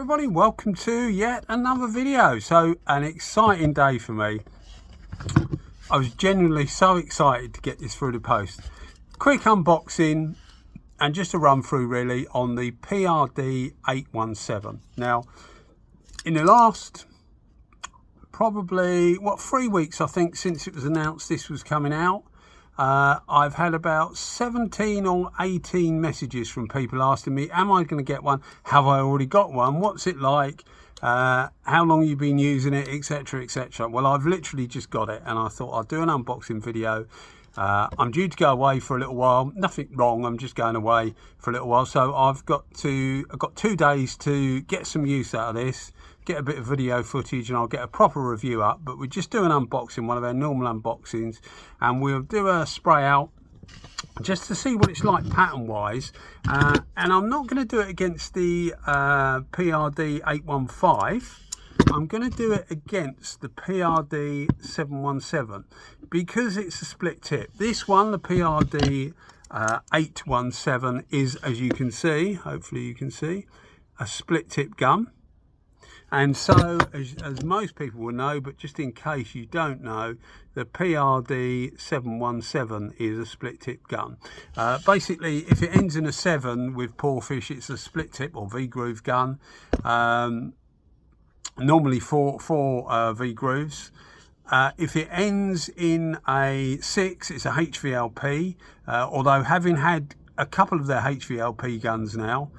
everybody, welcome to yet another video. So an exciting day for me. I was genuinely so excited to get this through the post. Quick unboxing and just a run through really on the PRD817. Now in the last probably 3 weeks I think since it was announced this was coming out, I've had about 17 or 18 messages from people asking me, am I going to get one? Have I already got one? What's it like? How long have you been using it, etc, etc. Well, I've literally just got it and I thought I'd do an unboxing video. I'm due to go away for a little while. Nothing wrong, I'm just going away for a little while, so I've got 2 days to get some use out of this, get a bit of video footage, and I'll get a proper review up. But we just do an unboxing, one of our normal unboxings, and we'll do a spray out just to see what it's like pattern wise, and I'm not going to do it against the PRD815. I'm going to do it against the PRD717 because it's a split tip. This one, the PRD817, is, as you can see, hopefully you can see, a split tip gun. And so, as most people will know, but just in case you don't know, the PRD717 is a split tip gun. Basically, if it ends in a 7 with Porphis, it's a split tip or V-groove gun. Normally four V-grooves. If it ends in a 6, it's a HVLP, although having had a couple of their HVLP guns now,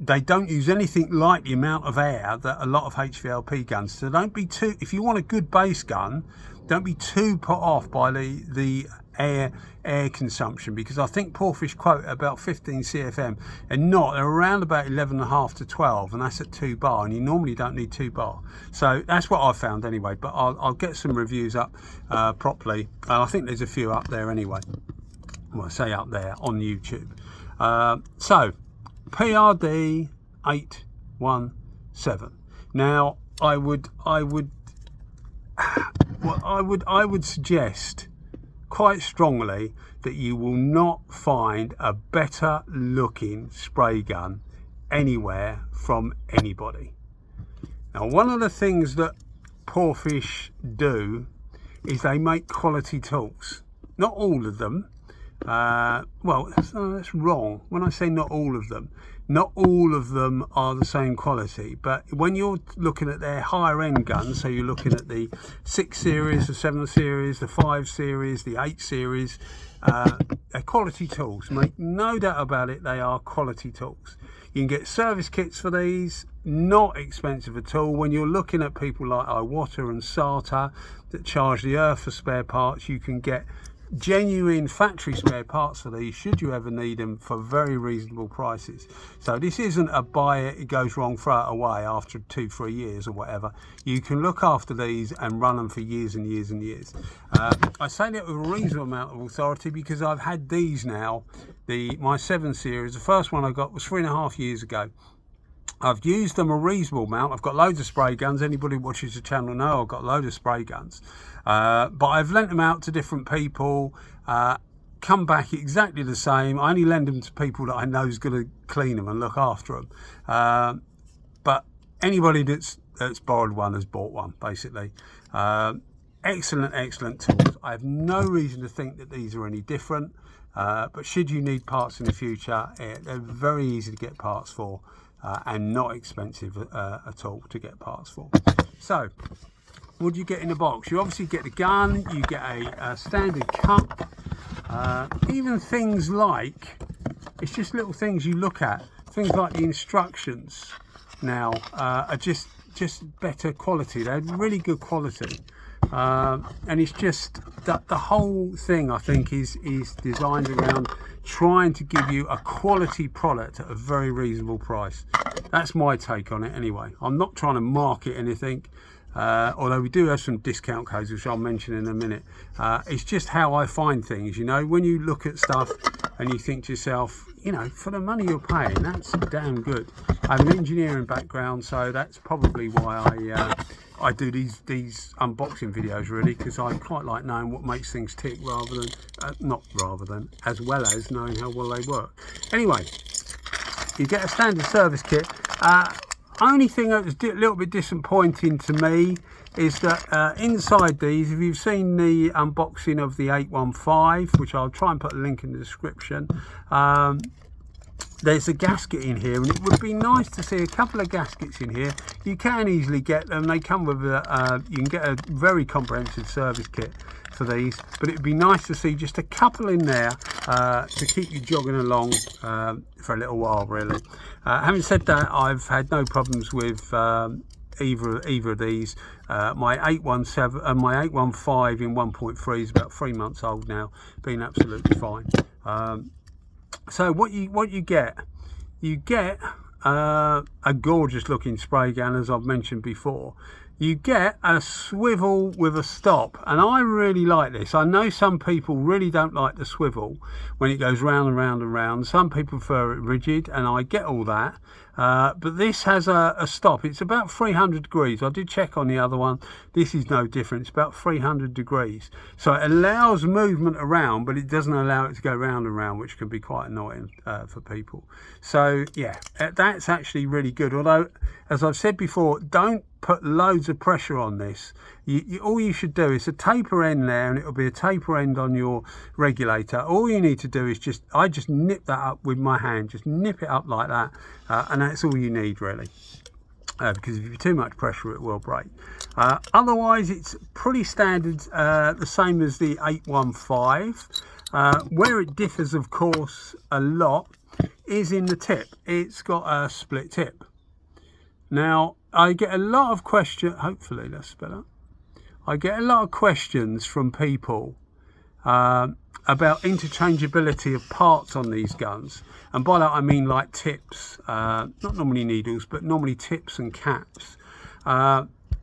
they don't use anything like the amount of air that a lot of HVLP guns. So don't be too, if you want a good base gun, don't be too put off by the air consumption, because I think Porphis quote about 15 CFM and they're around about 11.5 to 12, and that's at 2 bar, and you normally don't need 2 bar. So that's what I found anyway, but I'll get some reviews up properly, and I think there's a few up there anyway. Well, I say up there on YouTube. So PRD817. Now I would suggest quite strongly that you will not find a better looking spray gun anywhere from anybody. Now, one of the things that Porphis do is they make quality tools. Not all of them. Well, that's wrong. When I say not all of them are the same quality, but when you're looking at their higher end guns, so you're looking at the 6 series, the 7 series, the 5 series, the 8 series, they're quality tools. Make no doubt about it, they are quality tools. You can get service kits for these, not expensive at all. When you're looking at people like Iwata and SATA that charge the earth for spare parts, you can get genuine factory spare parts for these should you ever need them for very reasonable prices. So this isn't a buy it goes wrong, throw it away after 2-3 years or whatever. You can look after these and run them for years and years and years. I say that with a reasonable amount of authority because I've had these now, my 7 series. The first one I got was 3.5 years ago. I've used them a reasonable amount. I've got loads of spray guns. Anybody who watches the channel know I've got loads of spray guns. But I've lent them out to different people, come back exactly the same. I only lend them to people that I know is going to clean them and look after them. But anybody that's borrowed one has bought one, basically. Excellent tools. I have no reason to think that these are any different. But should you need parts in the future, they're very easy to get parts for. And not expensive at all to get parts for. So what do you get in the box? You obviously get the gun, you get a standard cup, even things like, it's just little things you look at, things like the instructions now are just better quality. They're really good quality, and it's just that the whole thing I think is designed around trying to give you a quality product at a very reasonable price. That's my take on it anyway. I'm not trying to market anything, although we do have some discount codes which I'll mention in a minute. It's just how I find things, you know, when you look at stuff and you think to yourself, you know, for the money you're paying, that's damn good. I have an engineering background, so that's probably why I do these unboxing videos, really, because I quite like knowing what makes things tick as well as knowing how well they work. Anyway, you get a standard service kit. only thing that was a little bit disappointing to me is that inside these, if you've seen the unboxing of the 815, which I'll try and put a link in the description, there's a gasket in here, and it would be nice to see a couple of gaskets in here. You can easily get them. They come with you can get a very comprehensive service kit for these, but it'd be nice to see just a couple in there to keep you jogging along for a little while, really. Having said that, I've had no problems with either of these. My 817 and my 815 in 1.3 is about 3 months old now, been absolutely fine. So what you get a gorgeous looking spray gun, as I've mentioned before. You get a swivel with a stop, and I really like this. I know some people really don't like the swivel when it goes round and round and round. Some people prefer it rigid, and I get all that. But this has a stop. It's about 300 degrees. I did check on the other one. This is no different. It's about 300 degrees. So it allows movement around, but it doesn't allow it to go round and round, which can be quite annoying for people. So yeah, that's actually really good. Although, as I've said before, don't put loads of pressure on this. All you should do is a taper end there, and it'll be a taper end on your regulator. All you need to do is I just nip that up with my hand, just nip it up like that, and that's all you need, really. Because if you have too much pressure, it will break. Otherwise, it's pretty standard, the same as the 815. Where it differs, of course, a lot is in the tip. It's got a split tip. Now, I get a lot of questions, hopefully that's better. I get a lot of questions from people about interchangeability of parts on these guns. And by that I mean like tips, not normally needles, but normally tips and caps.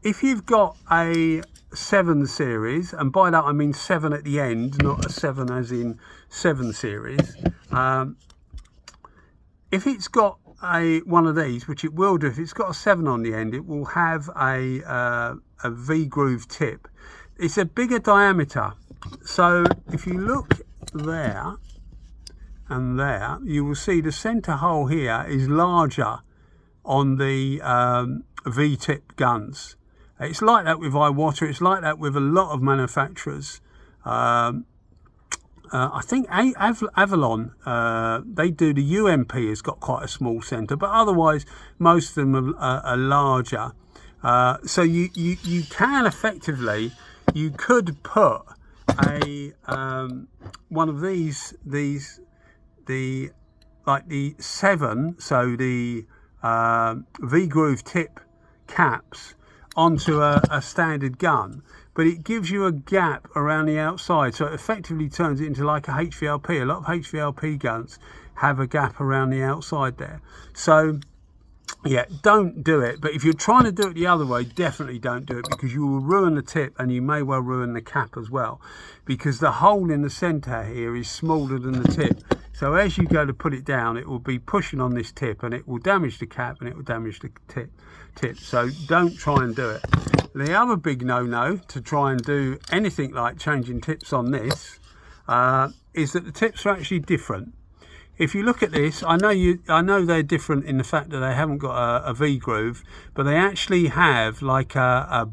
If you've got a 7 series, and by that I mean 7 at the end, not a 7 as in 7 series. If it's got one of these, which it will do, if it's got a 7 on the end, it will have a V-groove tip. It's a bigger diameter. So if you look there and there, you will see the center hole here is larger on the V-tip guns. It's like that with iWater. It's like that with a lot of manufacturers. I think Avalon, they do, the UMP has got quite a small centre, but otherwise most of them are larger. So you can effectively, you could put a one of these like the 7, so the V-groove tip caps onto a standard gun, but it gives you a gap around the outside, so it effectively turns it into like a HVLP. A lot of HVLP guns have a gap around the outside there. So yeah, don't do it. But if you're trying to do it the other way, definitely don't do it, because you will ruin the tip, and you may well ruin the cap as well, because the hole in the center here is smaller than the tip. So as you go to put it down, it will be pushing on this tip, and it will damage the cap, and it will damage the tip. So don't try and do it. The other big no-no to try and do anything like changing tips on this is that the tips are actually different. If you look at this, I know they're different in the fact that they haven't got a V groove, but they actually have like a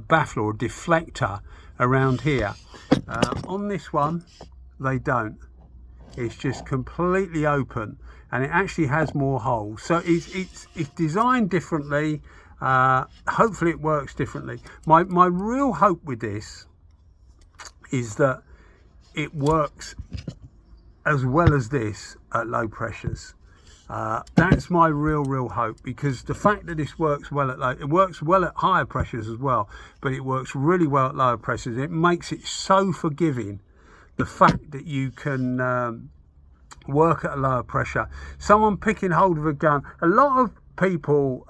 baffle or deflector around here. On this one, they don't. It's just completely open, and it actually has more holes. So it's designed differently. Hopefully it works differently. My real hope with this is that it works as well as this at low pressures. That's my real hope, because the fact that this works well at it works well at higher pressures as well, but it works really well at lower pressures. It makes it so forgiving, the fact that you can work at a lower pressure. Someone picking hold of a gun, a lot of people,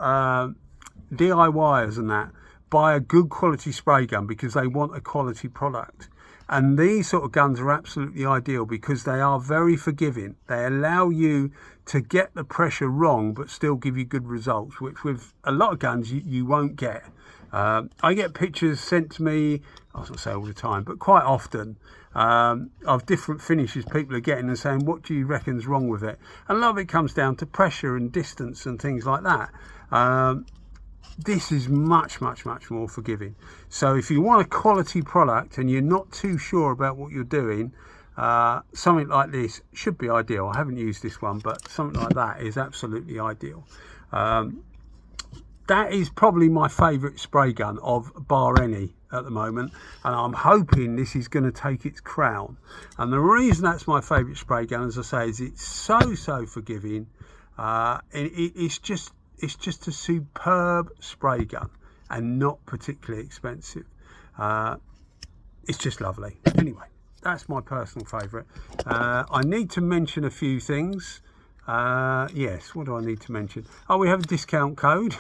DIYers and that, buy a good quality spray gun because they want a quality product. And these sort of guns are absolutely ideal because they are very forgiving. They allow you to get the pressure wrong but still give you good results, which with a lot of guns you won't get. I get pictures sent to me, I was going to say all the time, but quite often, of different finishes people are getting and saying, what do you reckon's wrong with it? And a lot of it comes down to pressure and distance and things like that. This is much more forgiving. So if you want a quality product and you're not too sure about what you're doing, something like this should be ideal. I haven't used this one, but something like that is absolutely ideal. That is probably my favourite spray gun of bar any at the moment, and I'm hoping this is going to take its crown. And the reason that's my favourite spray gun, as I say, is it's so forgiving. It's just a superb spray gun and not particularly expensive. It's just lovely. Anyway, that's my personal favourite. I need to mention a few things. Yes, what do I need to mention? Oh, we have a discount code.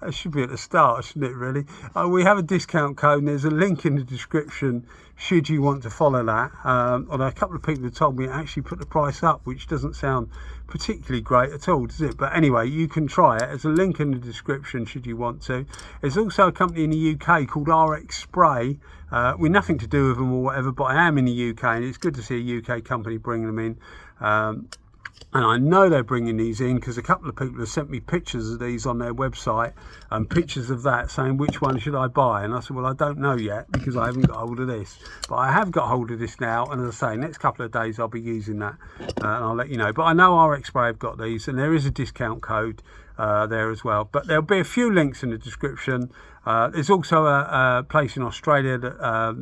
That should be at the start, shouldn't it, really? We have a discount code, and there's a link in the description should you want to follow that. Although a couple of people have told me it actually put the price up, which doesn't sound particularly great at all, does it? But anyway, you can try it. There's a link in the description should you want to. There's also a company in the UK called RX Spray. We're nothing to do with them or whatever, but I am in the UK, and it's good to see a UK company bring them in. And I know they're bringing these in because a couple of people have sent me pictures of these on their website and pictures of that, saying which one should I buy. And I said, well, I don't know yet because I haven't got hold of this, but I have got hold of this now, and as I say, next couple of days I'll be using that, and I'll let you know. But I know RX Spray have got these, and there is a discount code there as well, but there'll be a few links in the description. There's also a place in Australia that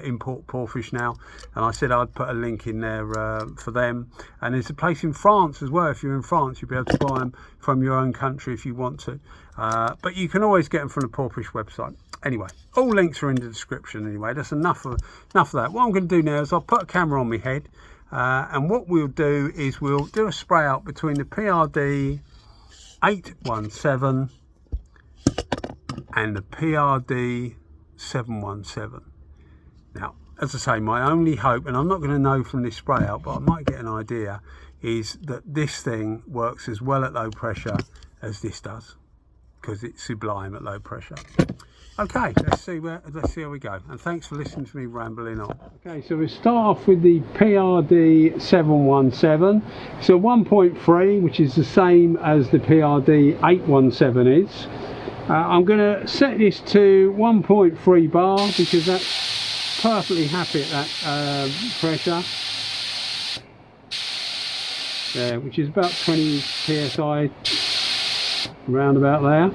import Porphis now, and I said I'd put a link in there for them. And there's a place in France as well. If you're in France, you'll be able to buy them from your own country if you want to, but you can always get them from the Porphis website. Anyway, all links are in the description. Anyway, that's enough of that. What I'm going to do now is I'll put a camera on my head, and what we'll do is we'll do a spray out between the PRD817 and the PRD717. Now, as I say, my only hope, and I'm not going to know from this spray out, but I might get an idea, is that this thing works as well at low pressure as this does, because it's sublime at low pressure. Okay, let's see how we go, and thanks for listening to me rambling on. Okay, so we start off with the PRD717. So 1.3, which is the same as the PRD817 is. I'm going to set this to 1.3 bar because that's perfectly happy at that pressure there, which is about 20 psi, round about there.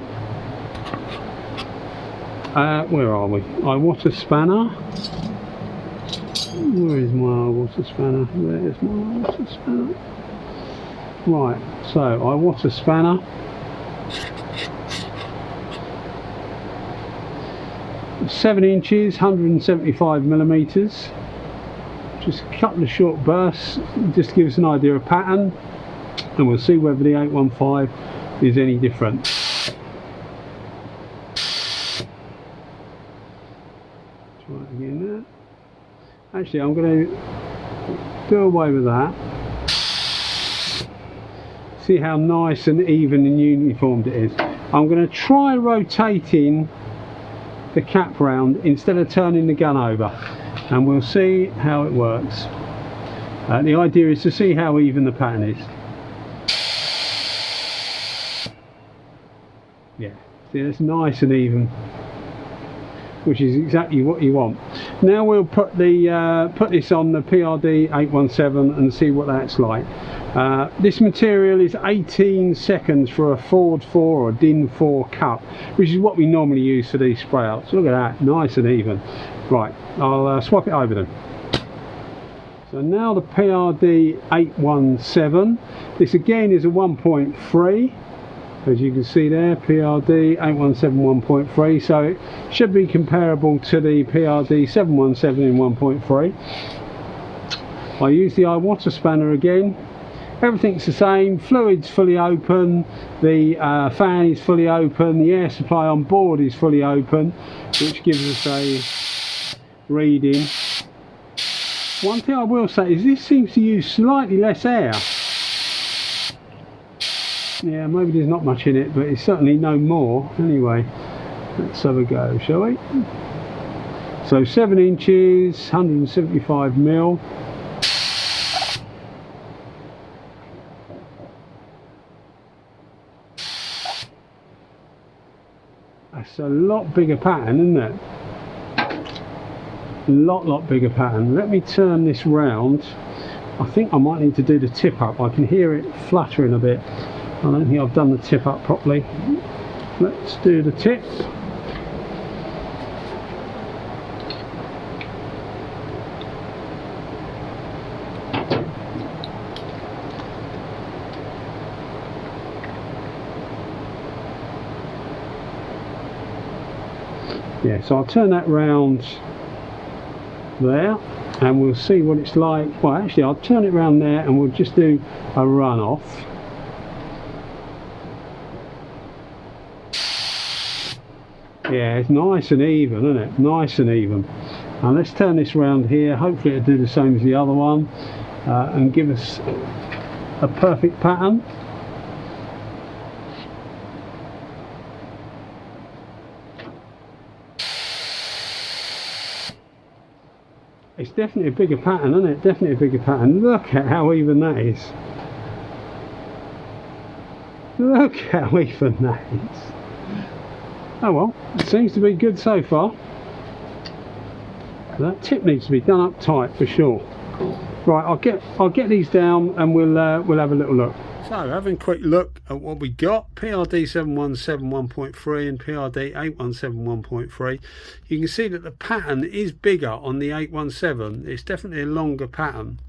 Where are we? Water spanner. Where is my water spanner? There's my water spanner. Right, so water spanner. Seven inches, 175 millimeters. Just a couple of short bursts, just to give us an idea of pattern, and we'll see whether the 815 is any different. Try it again there. Actually, I'm going to do away with that. See how nice and even and uniformed it is. I'm going to try rotating the cap round instead of turning the gun over, and we'll see how it works. The idea is to see how even the pattern is. Yeah, see, it's nice and even, which is exactly what you want. Now we'll put this on the PRD817 and see what that's like. This material is 18 seconds for a Ford 4 or a DIN 4 cup, which is what we normally use for these spray outs. Look at that, nice and even. Right, I'll swap it over then. So now the PRD817. This again is a 1.3. As you can see there, PRD817 1.3, so it should be comparable to the PRD717 in 1.3. I use the water spanner again. Everything's the same, fluid's fully open, the fan is fully open, the air supply on board is fully open, which gives us a reading. One thing I will say is this seems to use slightly less air. Yeah, maybe there's not much in it, but it's certainly no more. Anyway, let's have a go, shall we? So 7 inches, 175 mil. It's a lot bigger pattern, isn't it? A lot bigger pattern. Let me turn this round. I think I might need to do the tip up. I can hear it fluttering a bit. I don't think I've done the tip up properly. Let's do the tip. Yeah, so I'll turn that round there and we'll see what it's like. Well, actually I'll turn it round there and we'll just do a run off. Yeah, it's nice and even, isn't it? Nice and even. And let's turn this round here. Hopefully it'll do the same as the other one and give us a perfect pattern. It's definitely a bigger pattern, isn't it? Definitely a bigger pattern. Look at how even that is. Look how even that is. Oh well, it seems to be good so far. That tip needs to be done up tight for sure. Right, I'll get these down and we'll have a little look. So having a quick look at what we got, PRD717 1.3 and PRD817 1.3. You can see that the pattern is bigger on the 817. It's definitely a longer pattern,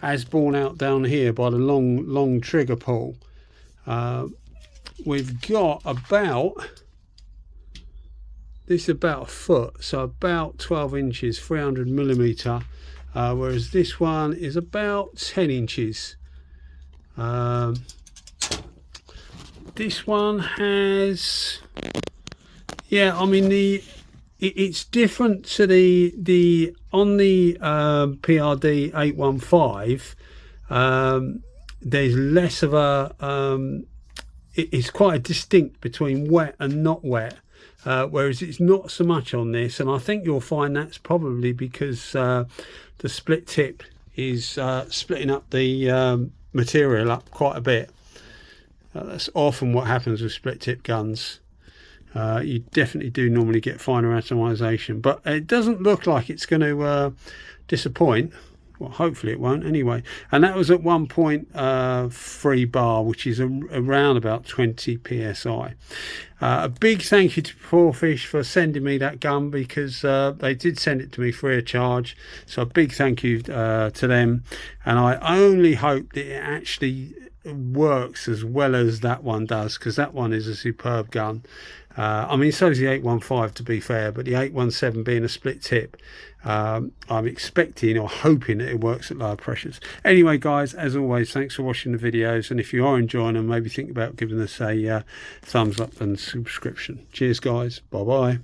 as borne out down here by the long trigger pull. We've got about, this is about a foot, so about 12 inches, 300mm, whereas this one is about 10 inches. This one has, yeah, I mean it's different to the on the PRD815. There's less of a it's quite a distinct between wet and not wet, whereas it's not so much on this, and I think you'll find that's probably because the split tip is splitting up the material up quite a bit. That's often what happens with split tip guns. You definitely do normally get finer atomization, but it doesn't look like it's going to disappoint. Well, hopefully it won't anyway. And that was at 1.3 bar, which is around about 20 psi. A big thank you to Porphis for sending me that gun, because they did send it to me free of charge. So a big thank you to them. And I only hope that it actually works as well as that one does, because that one is a superb gun. I mean, so is the 815 to be fair, but the 817 being a split tip, I'm expecting or hoping that it works at lower pressures. Anyway guys, as always, thanks for watching the videos, and if you are enjoying them, maybe think about giving us a thumbs up and subscription. Cheers guys, bye bye.